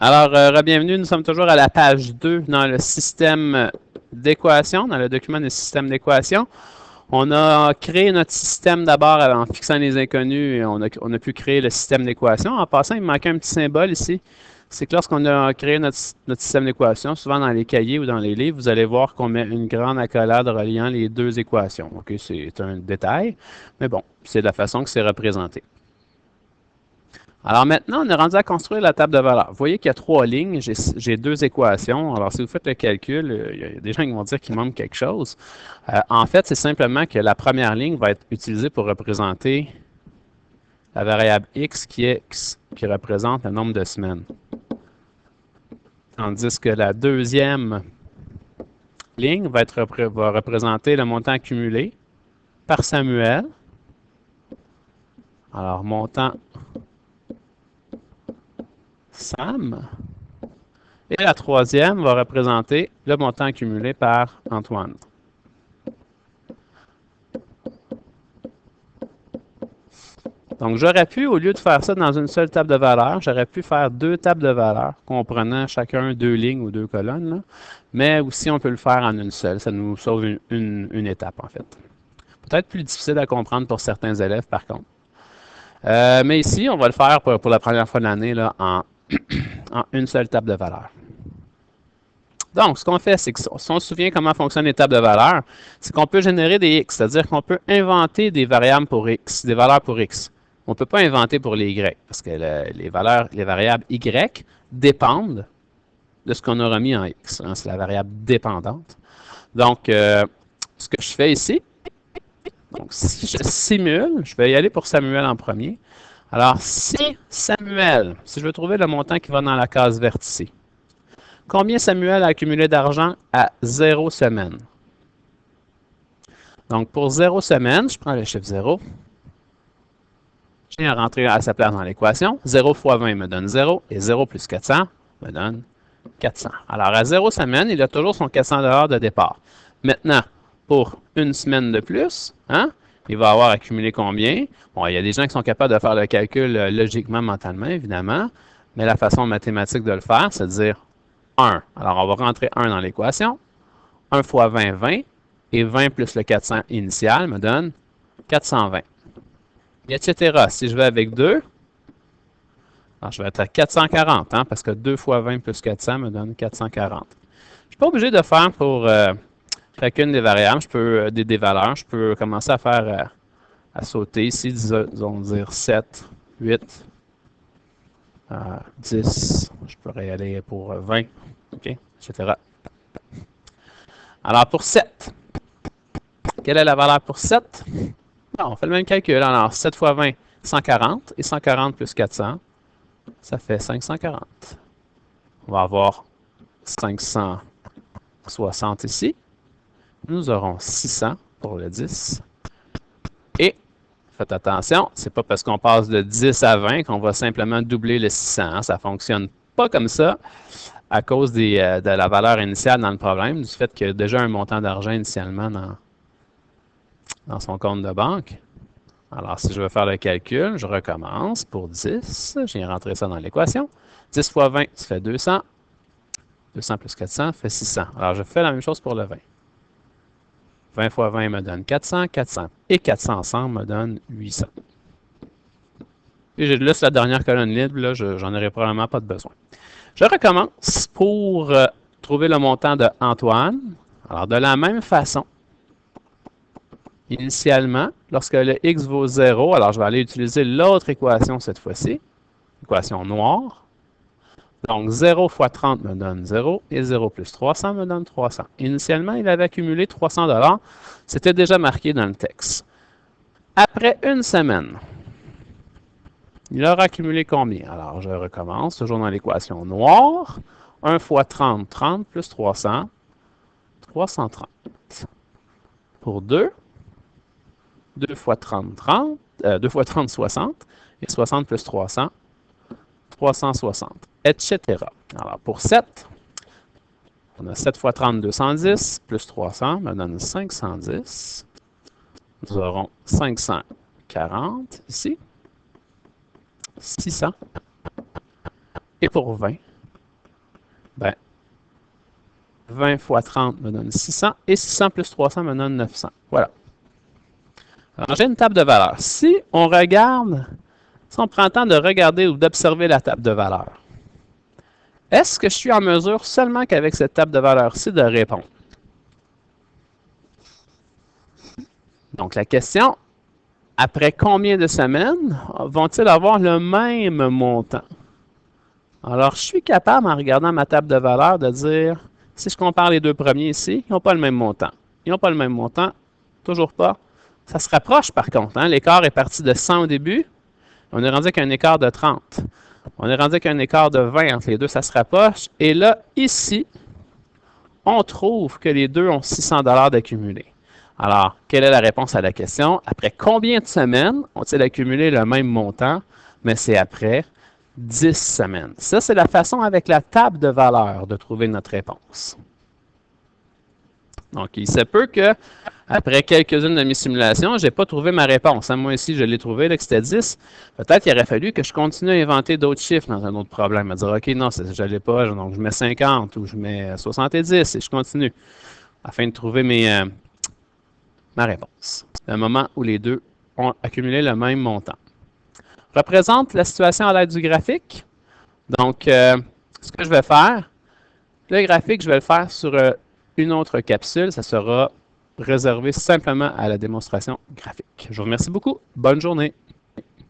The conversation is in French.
Alors, bienvenue, nous sommes toujours à la page 2 dans le système d'équations, dans le document des systèmes d'équations. On a créé notre système d'abord en fixant les inconnus et on a pu créer le système d'équations. En passant, il me manquait un petit symbole ici. C'est que lorsqu'on a créé notre système d'équations, souvent dans les cahiers ou dans les livres, vous allez voir qu'on met une grande accolade reliant les deux équations. OK, c'est un détail, mais bon, c'est la façon que c'est représenté. Alors maintenant, on est rendu à construire la table de valeurs. Vous voyez qu'il y a trois lignes, j'ai deux équations. Alors si vous faites le calcul, il y a des gens qui vont dire qu'il manque quelque chose. En fait, c'est simplement que la première ligne va être utilisée pour représenter la variable x qui représente le nombre de semaines. Tandis que la deuxième ligne va représenter le montant accumulé par Samuel. Alors, montant Sam. Et la troisième va représenter le montant accumulé par Antoine. Donc, j'aurais pu, au lieu de faire ça dans une seule table de valeurs, j'aurais pu faire deux tables de valeurs, comprenant chacun deux lignes ou deux colonnes. Là. Mais aussi, on peut le faire en une seule. Ça nous sauve une étape, en fait. Peut-être plus difficile à comprendre pour certains élèves, par contre. Mais ici, on va le faire pour la première fois de l'année en une seule table de valeurs. Donc, ce qu'on fait, c'est que si on se souvient comment fonctionnent les tables de valeurs, c'est qu'on peut générer des x, c'est-à-dire qu'on peut inventer des variables pour x, des valeurs pour x. On ne peut pas inventer pour les y, parce que les variables y dépendent de ce qu'on aura mis en x. Hein, c'est la variable dépendante. Donc, ce que je fais ici, donc si je simule, je vais y aller pour Samuel en premier. Alors, si Samuel, si je veux trouver le montant qui va dans la case verte ici, combien Samuel a accumulé d'argent à 0 semaine? Donc, pour 0 semaine, je prends le chiffre 0. Je viens rentrer à sa place dans l'équation. 0 fois 20 me donne 0 et 0 plus 400 me donne 400. Alors, à 0 semaine, il a toujours son 400 $ de départ. Maintenant, pour une semaine de plus, hein, il va avoir accumulé combien? Bon, il y a des gens qui sont capables de faire le calcul logiquement, mentalement, évidemment, mais la façon mathématique de le faire, c'est de dire 1. Alors, on va rentrer 1 dans l'équation. 1 fois 20, 20. Et 20 plus le 400 initial me donne 420. Etc. Si je vais avec 2, alors je vais être à 440, hein, parce que 2 fois 20 plus 400 me donne 440. Je ne suis pas obligé de faire pour chacune des variables, des valeurs. Je peux commencer à faire, à sauter ici, disons dire 7, 8, 10. Je pourrais y aller pour 20, OK, etc. Alors, pour 7, quelle est la valeur pour 7? Non, on fait le même calcul. Alors, 7 fois 20, 140. Et 140 plus 400, ça fait 540. On va avoir 560 ici. Nous aurons 600 pour le 10. Et, faites attention, c'est pas parce qu'on passe de 10 à 20 qu'on va simplement doubler le 600. Hein. Ça ne fonctionne pas comme ça à cause de la valeur initiale dans le problème, du fait qu'il y a déjà un montant d'argent initialement dans son compte de banque. Alors, si je veux faire le calcul, je recommence pour 10. Je viens rentrer ça dans l'équation. 10 fois 20, ça fait 200. 200 plus 400 fait 600. Alors, je fais la même chose pour le 20. 20 fois 20 me donne 400. 400 et 400 ensemble me donne 800. Et je laisse la dernière colonne libre. Là, j'en aurai probablement pas de besoin. Je recommence pour trouver le montant de Antoine. Alors, de la même façon, initialement, lorsque le x vaut 0, alors je vais aller utiliser l'autre équation cette fois-ci, l'équation noire. Donc, 0 fois 30 me donne 0 et 0 plus 300 me donne 300. Initialement, il avait accumulé 300 $. C'était déjà marqué dans le texte. Après une semaine, il aura accumulé combien? Alors, je recommence, toujours dans l'équation noire. 1 fois 30, 30 plus 300, 330. Pour 2, 2 fois 30, 30. 2 fois 30, 60. Et 60 plus 300, 360, etc. Alors, pour 7, on a 7 fois 30, 210, plus 300, me donne 510. Nous aurons 540 ici. 600. Et pour 20, Ben, 20 fois 30 me donne 600 et 600 plus 300 me donne 900. Voilà. Alors, j'ai une table de valeurs. Si on prend le temps de regarder ou d'observer la table de valeurs, est-ce que je suis en mesure seulement qu'avec cette table de valeurs-ci de répondre? Donc, la question, après combien de semaines vont-ils avoir le même montant? Alors, je suis capable, en regardant ma table de valeurs, de dire, si je compare les deux premiers ici, ils n'ont pas le même montant. Ils n'ont pas le même montant, toujours pas. Ça se rapproche par contre. Hein? L'écart est parti de 100 au début. On est rendu avec un écart de 30. On est rendu avec un écart de 20 entre les deux, ça se rapproche. Et là, ici, on trouve que les deux ont 600 $ d'accumulé. Alors, quelle est la réponse à la question? Après combien de semaines ont-ils accumulé le même montant? Mais c'est après 10 semaines. Ça, c'est la façon avec la table de valeurs de trouver notre réponse. Donc, il se peut que, après quelques-unes de mes simulations, je n'ai pas trouvé ma réponse. Moi ici, je l'ai trouvé, là, que c'était 10. Peut-être qu'il aurait fallu que je continue à inventer d'autres chiffres dans un autre problème. À dire, OK, non, je ne l'ai pas, donc je mets 50 ou je mets 70 et je continue afin de trouver ma réponse. Le moment où les deux ont accumulé le même montant. Représente la situation à l'aide du graphique. Donc, ce que je vais faire, le graphique, je vais le faire sur une autre capsule. Ça sera réservé simplement à la démonstration graphique. Je vous remercie beaucoup. Bonne journée.